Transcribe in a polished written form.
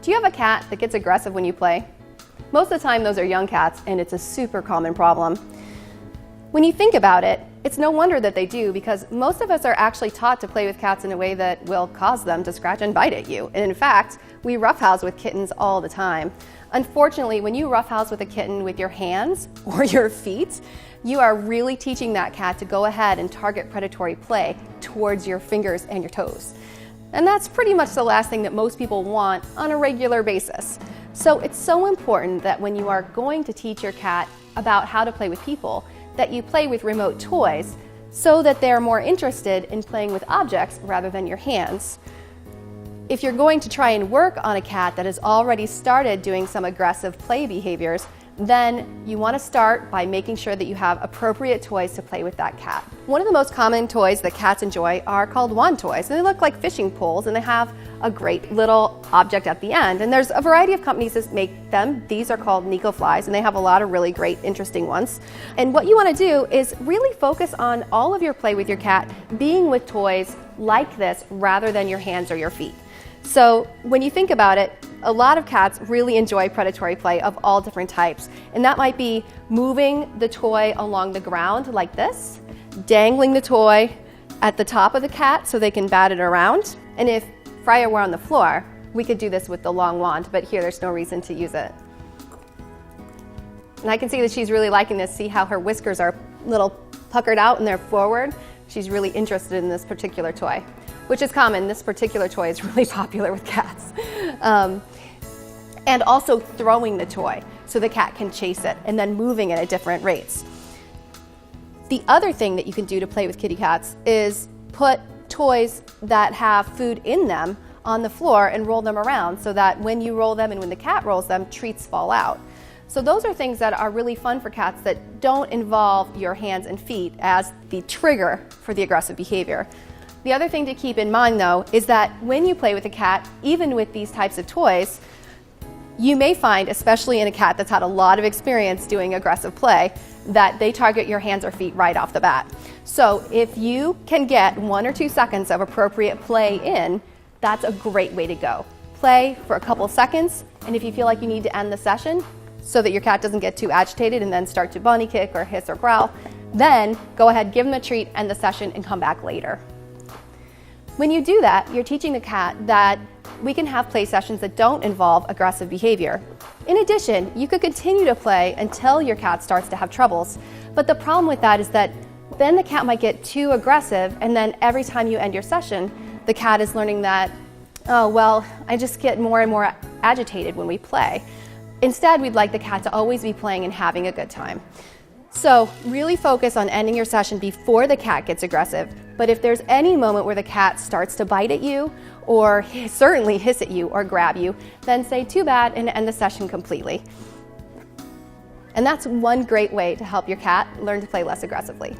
Do you have a cat that gets aggressive when you play? Most of the time those are young cats, and it's a super common problem. When you think about it, it's no wonder that they do, because most of us are actually taught to play with cats in a way that will cause them to scratch and bite at you. And in fact, we roughhouse with kittens all the time. Unfortunately, when you roughhouse with a kitten with your hands or your feet, you are really teaching that cat to go ahead and target predatory play towards your fingers and your toes. And that's pretty much the last thing that most people want on a regular basis. So it's so important that when you are going to teach your cat about how to play with people, that you play with remote toys so that they're more interested in playing with objects rather than your hands. If you're going to try and work on a cat that has already started doing some aggressive play behaviors, then you want to start by making sure that you have appropriate toys to play with that cat. One of the most common toys that cats enjoy are called wand toys, and they look like fishing poles, and they have a great little object at the end. And there's a variety of companies that make them. These are called Nico Flies, and they have a lot of really great, interesting ones. And what you want to do is really focus on all of your play with your cat being with toys like this rather than your hands or your feet. So when you think about it, a lot of cats really enjoy predatory play of all different types. And that might be moving the toy along the ground like this, dangling the toy at the top of the cat so they can bat it around. And if Freya were on the floor, we could do this with the long wand, but here there's no reason to use it. And I can see that she's really liking this. See how her whiskers are a little puckered out and they're forward? She's really interested in this particular toy, which is common. This particular toy is really popular with cats. And also throwing the toy so the cat can chase it, and then moving it at different rates. The other thing that you can do to play with kitty cats is put toys that have food in them on the floor and roll them around so that when you roll them and when the cat rolls them, treats fall out. So those are things that are really fun for cats that don't involve your hands and feet as the trigger for the aggressive behavior. The other thing to keep in mind, though, is that when you play with a cat, even with these types of toys, you may find, especially in a cat that's had a lot of experience doing aggressive play, that they target your hands or feet right off the bat. So if you can get 1 or 2 seconds of appropriate play in, that's a great way to go. Play for a couple seconds, and if you feel like you need to end the session so that your cat doesn't get too agitated and then start to bunny kick or hiss or growl, then go ahead, give them a treat, end the session, and come back later. When you do that, you're teaching the cat that we can have play sessions that don't involve aggressive behavior. In addition, you could continue to play until your cat starts to have troubles. But the problem with that is that then the cat might get too aggressive, and then every time you end your session, the cat is learning that, oh, well, I just get more and more agitated when we play. Instead, we'd like the cat to always be playing and having a good time. So really focus on ending your session before the cat gets aggressive. But if there's any moment where the cat starts to bite at you, or certainly hiss at you or grab you, then say too bad and end the session completely. And that's one great way to help your cat learn to play less aggressively.